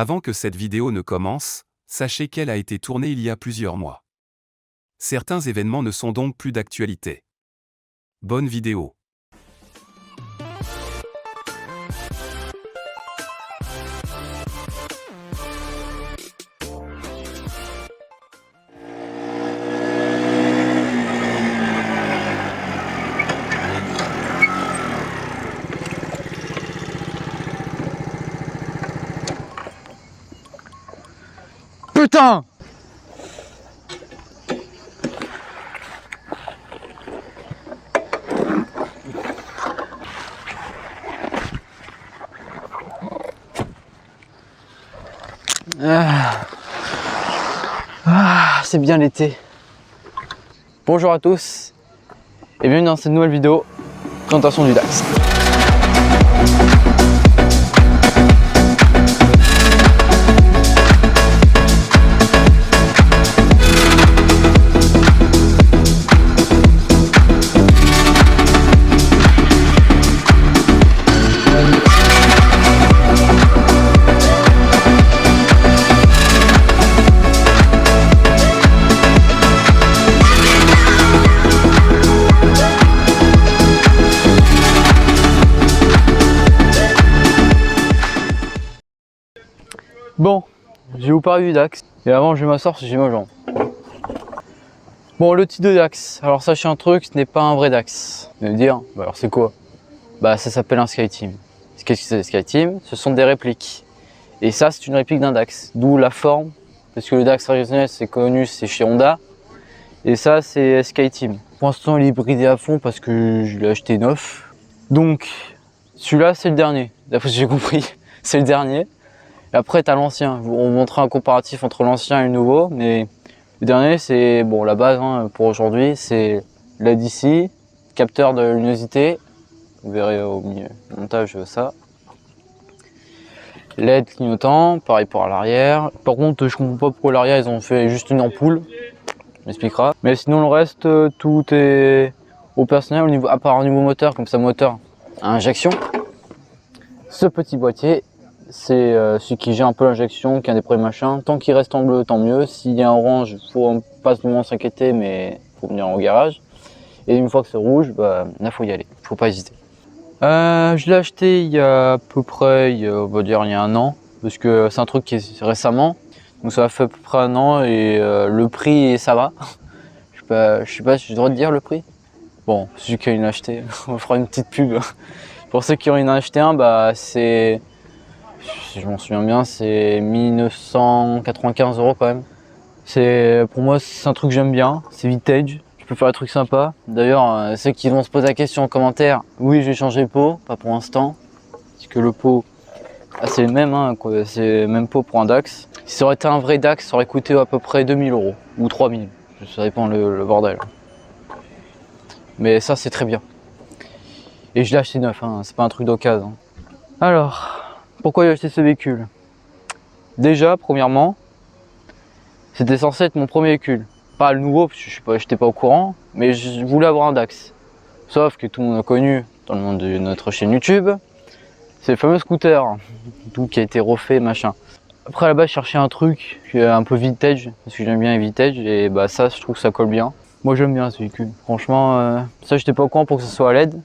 Avant que cette vidéo ne commence, sachez qu'elle a été tournée il y a plusieurs mois. Certains événements ne sont donc plus d'actualité. Bonne vidéo. Putain! C'est bien l'été. Bonjour à tous et bienvenue dans cette nouvelle vidéo présentation du Dax. Bon, je vais vous parler du Dax. Et avant, je vais m'asseoir parce que j'ai mal aux jambes. Bon, le type de Dax. Alors, sachez un truc, ce n'est pas un vrai Dax. Vous allez me dire, bah alors c'est quoi? Bah, ça s'appelle un SkyTeam. Qu'est-ce que c'est SkyTeam? Ce sont des répliques. Et ça, c'est une réplique d'un Dax. D'où la forme. Parce que le Dax traditionnel, c'est connu, c'est chez Honda. Et ça, c'est SkyTeam. Pour l'instant, il est bridé à fond parce que je l'ai acheté neuf. Donc, celui-là, c'est le dernier. D'après ce que j'ai compris, c'est le dernier. Et après, tu as l'ancien. On vous montrer un comparatif entre l'ancien et le nouveau. Mais le dernier, c'est bon, la base hein, pour aujourd'hui. C'est LED ici, capteur de luminosité. Vous verrez au montage ça. LED clignotant, pareil pour l'arrière. Par contre, je comprends pas pourquoi l'arrière, ils ont fait juste une ampoule. On m'expliquera. Mais sinon, le reste, tout est au personnel, au niveau, à part au niveau moteur, comme ça, moteur à injection. Ce petit boîtier. C'est celui qui gère un peu l'injection, qui a des problèmes machin. Tant qu'il reste en bleu, tant mieux. S'il y a un orange, il faut pas seulement s'inquiéter, mais il faut venir au garage. Et une fois que c'est rouge, bah, là, faut y aller. Faut pas hésiter. Je l'ai acheté il y a à peu près, on va dire, il y a un an. Parce que c'est un truc qui est récemment. Donc ça fait à peu près un an et le prix, ça va. Je sais pas si je dois te dire le prix. Bon, celui qui a une acheté, on fera une petite pub. Pour ceux qui ont une acheté un, bah c'est... Si je m'en souviens bien, c'est 1995 € quand même. Pour moi, c'est un truc que j'aime bien. C'est vintage. Je peux faire des trucs sympas. D'ailleurs, ceux qui vont se poser la question en commentaire, oui, je vais changer le pot, pas pour l'instant. Parce que le pot, c'est le même, hein, c'est le même pot pour un Dax. Si ça aurait été un vrai Dax, ça aurait coûté à peu près 2000 € ou 3000. Ça dépend le bordel. Mais ça, c'est très bien. Et je l'ai acheté neuf, hein, c'est pas un truc d'occasion. Alors. Pourquoi j'ai acheté ce véhicule? Déjà, premièrement, c'était censé être mon premier véhicule. Pas le nouveau, parce que j'étais pas au courant, mais je voulais avoir un Dax. Sauf que tout le monde a connu dans le monde de notre chaîne YouTube, c'est le fameux scooter, tout qui a été refait, machin. Après, là-bas, je cherchais un truc un peu vintage, parce que j'aime bien les vintage, et bah ça, je trouve que ça colle bien. Moi, j'aime bien ce véhicule. Franchement, ça, j'étais pas au courant pour que ce soit à LED,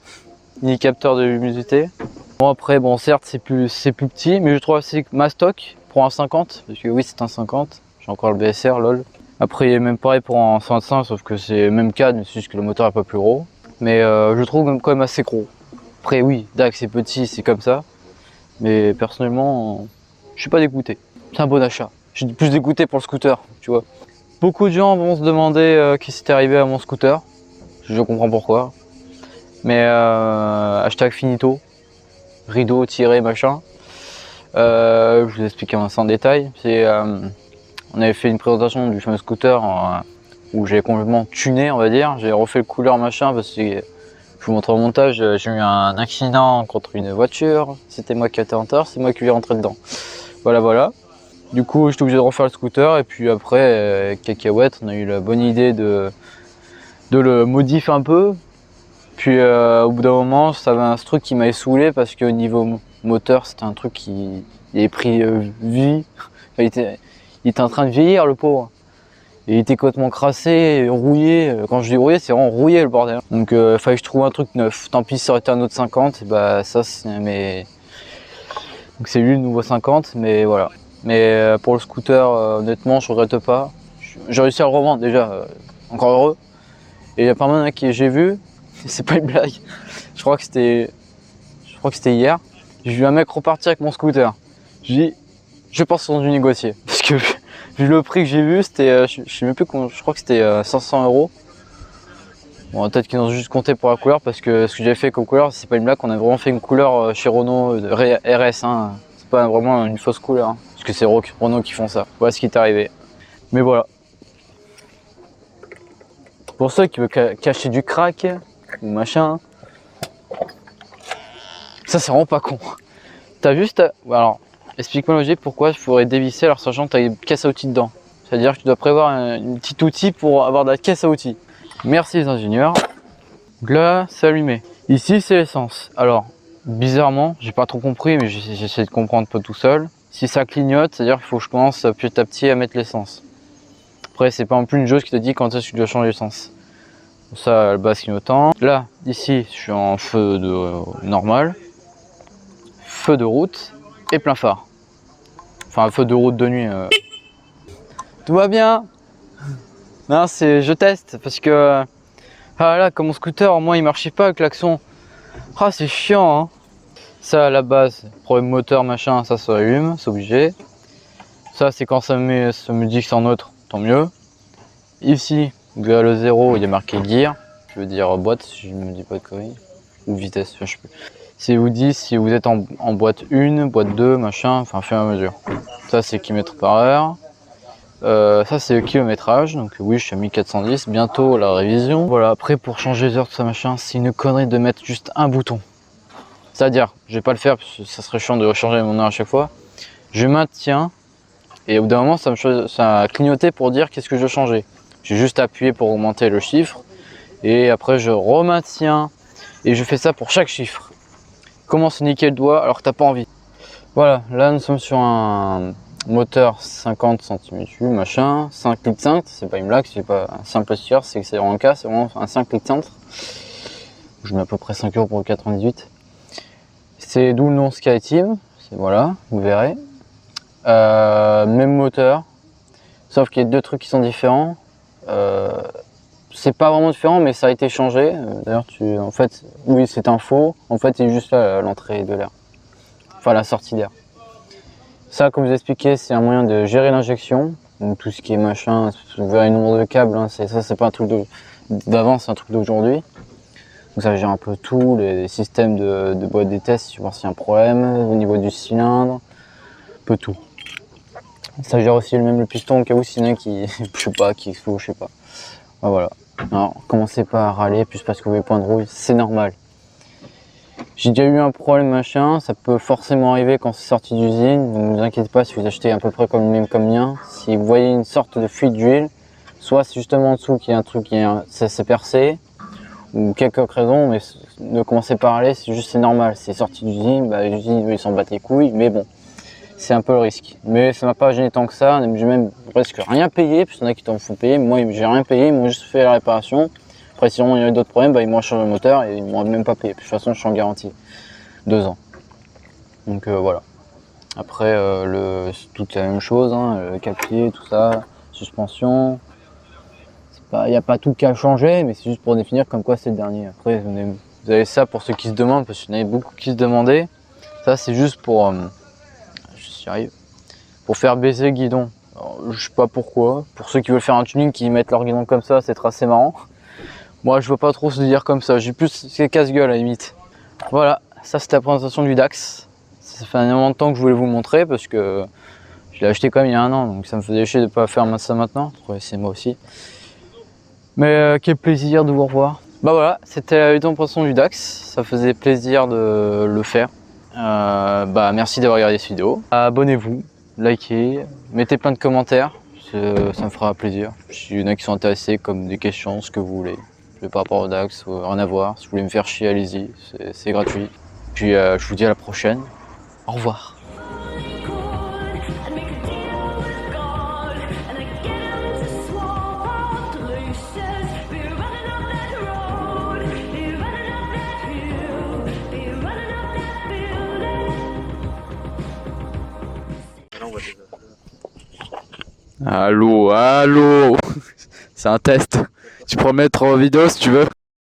ni capteur de luminosité. Bon après, bon certes c'est plus petit, mais je trouve assez mastoc pour un 50, parce que oui c'est un 50, j'ai encore le BSR, lol. Après il est même pareil pour un 125, sauf que c'est même cadre, mais c'est juste que le moteur est pas plus gros. Mais je trouve quand même assez gros. Après oui, Dax c'est petit, c'est comme ça, mais personnellement, je suis pas dégoûté. C'est un bon achat. Je suis plus dégoûté pour le scooter, tu vois. Beaucoup de gens vont se demander qu'est-ce qui est arrivé à mon scooter, je comprends pourquoi. Mais hashtag finito. Rideau tiré machin. Je vous explique ça en détail. On avait fait une présentation du fameux scooter où j'ai complètement tuné, on va dire. J'ai refait le couleur machin parce que je vous montre au montage. J'ai eu un accident contre une voiture. C'était moi qui étais en tort, c'est moi qui lui ai rentré dedans. Voilà. Du coup, j'étais obligé de refaire le scooter et puis après, cacahuète, on a eu la bonne idée de le modifier un peu. Puis au bout d'un moment, ça avait un truc qui m'avait saoulé parce qu'au niveau moteur, c'était un truc qui il avait pris vie. Enfin, il était en train de vieillir, le pauvre. Et il était complètement crassé, rouillé. Quand je dis rouillé, c'est vraiment rouillé le bordel. Donc il fallait que je trouve un truc neuf. Tant pis, ça aurait été un autre 50. Et bah ça, c'est donc c'est lui le nouveau 50, mais voilà. Mais pour le scooter, honnêtement, je regrette pas. J'ai réussi à le revendre déjà, encore heureux. Et il y a pas mal qui j'ai vu, c'est pas une blague. Je crois que c'était hier. J'ai vu un mec repartir avec mon scooter. J'ai dit, je pense qu'ils ont dû négocier parce que vu le prix que j'ai vu, c'était, je sais même plus, je crois que c'était 500 €. Bon, peut-être qu'ils ont juste compté pour la couleur parce que ce que j'avais fait comme couleur, c'est pas une blague, on a vraiment fait une couleur chez Renault RS. Hein. C'est pas vraiment une fausse couleur, hein, parce que c'est Renault qui font ça. Voilà ce qui est arrivé. Mais voilà. Pour ceux qui veulent cacher du crack ou machin, ça c'est vraiment pas con. T'as juste alors, explique-moi logique pourquoi il faudrait dévisser alors sachant que t'as une caisse à outils dedans. C'est-à-dire que tu dois prévoir un petit outil pour avoir de la caisse à outils. Merci les ingénieurs. Donc là, c'est allumé. Ici, c'est l'essence. Alors, bizarrement, j'ai pas trop compris, mais j'essaie de comprendre pas tout seul. Si ça clignote, c'est-à-dire qu'il faut que je commence petit à petit à mettre l'essence. Après, c'est pas non plus une chose qui te dit quand est-ce que tu dois changer l'essence. Ça, le bas clignotant. Là, ici, je suis en feu de normal, feu de route et plein phare. Enfin, feu de route de nuit. Tout va bien. Non, je teste parce que ah là, comme mon scooter, moi, il marchait pas avec l'action. Ah, c'est chiant. Hein. Ça, à la base, problème moteur, machin, ça s'allume, c'est obligé. Ça, c'est quand ça me dit que c'est en neutre, tant mieux. Ici, vers le 0, il y a marqué gear, je veux dire boîte, si je ne me dis pas de conneries, ou vitesse, je sais plus. C'est vous dit si vous êtes en boîte 1, boîte 2, machin, enfin, fait à mesure. Ça, c'est kilomètres par heure. Ça, c'est le kilométrage, donc oui, je suis à 1410, bientôt la révision. Voilà, après, pour changer les heures, tout ça, machin, c'est une connerie de mettre juste un bouton. C'est-à-dire, je vais pas le faire parce que ça serait chiant de changer mon heure à chaque fois. Je maintiens et au bout d'un moment ça a clignoté pour dire qu'est-ce que je changeais. J'ai juste appuyé pour augmenter le chiffre et après je remaintiens et je fais ça pour chaque chiffre. Comment se niquer le doigt alors que t'as pas envie. Voilà, là nous sommes sur un moteur 50 cm3 machin, 5 litres cintre, c'est pas une blague, c'est pas un simple sticker, c'est que c'est vraiment le cas, c'est vraiment un 5 litres cintre. Je mets à peu près 5 € pour le 98. C'est d'où le nom SkyTeam, voilà, vous verrez. Même moteur, sauf qu'il y a deux trucs qui sont différents. C'est pas vraiment différent, mais ça a été changé. D'ailleurs, en fait, oui, c'est un faux. En fait, il est juste là l'entrée de l'air, enfin la sortie d'air. Ça, comme je vous expliqué, c'est un moyen de gérer l'injection. Donc tout ce qui est machin, vous verrez le nombre de câbles. Hein, ça, c'est pas un truc d'avant, c'est un truc d'aujourd'hui. Donc ça gère un peu tout, les systèmes de boîte des tests, voir s'il y a un problème, au niveau du cylindre, un peu tout. Ça gère aussi le piston au cas où s'il y en a qui, je sais pas, qui explose, je sais pas. Ben voilà. Alors, commencez pas à râler, plus parce que vous avez point de rouille, c'est normal. J'ai déjà eu un problème machin, ça peut forcément arriver quand c'est sorti d'usine, donc ne vous inquiétez pas si vous achetez à peu près comme le même comme mien. Si vous voyez une sorte de fuite d'huile, soit c'est justement en dessous qu'il y a un truc ça s'est percé, ou quelque raison, mais ne commencez pas à râler, c'est juste c'est normal, c'est sorti d'usine, bah, l'usine ils s'en battent les couilles, mais bon, c'est un peu le risque. Mais ça m'a pas gêné tant que ça, j'ai même presque rien payé, puis il y en a qui t'en font payer, moi j'ai rien payé, ils m'ont juste fait la réparation. Après si il y avait d'autres problèmes, bah, ils m'ont changé le moteur et ils m'ont même pas payé, puis de toute façon je suis en garantie, 2 ans. Donc voilà. Après c'est toute la même chose, hein, le capier, tout ça, suspension. Il n'y a pas tout qui a changé, mais c'est juste pour définir comme quoi c'est le dernier. Après, vous avez ça pour ceux qui se demandent, parce qu'il y en avait beaucoup qui se demandaient. Ça, c'est juste pour, pour faire baisser le guidon. Alors, je sais pas pourquoi. Pour ceux qui veulent faire un tuning, qui mettent leur guidon comme ça, c'est assez marrant. Moi, je veux pas trop se dire comme ça. J'ai plus c'est casse-gueule à la limite. Voilà, ça c'était la présentation du Dax. Ça fait un moment de temps que je voulais vous le montrer parce que je l'ai acheté quand même il y a 1 an, donc ça me faisait chier de pas faire ça maintenant. C'est moi aussi. Mais quel plaisir de vous revoir. Bah voilà, c'était la présentation du Dax. Ça faisait plaisir de le faire. Bah merci d'avoir regardé cette vidéo. Abonnez-vous, likez, mettez plein de commentaires. Ça me fera plaisir. Si y en a qui sont intéressés, comme des questions, ce que vous voulez. Par rapport au Dax, rien à voir. Si vous voulez me faire chier, allez-y, c'est gratuit. Puis je vous dis à la prochaine. Au revoir. Allô, allô. C'est un test. Tu peux le mettre en vidéo si tu veux.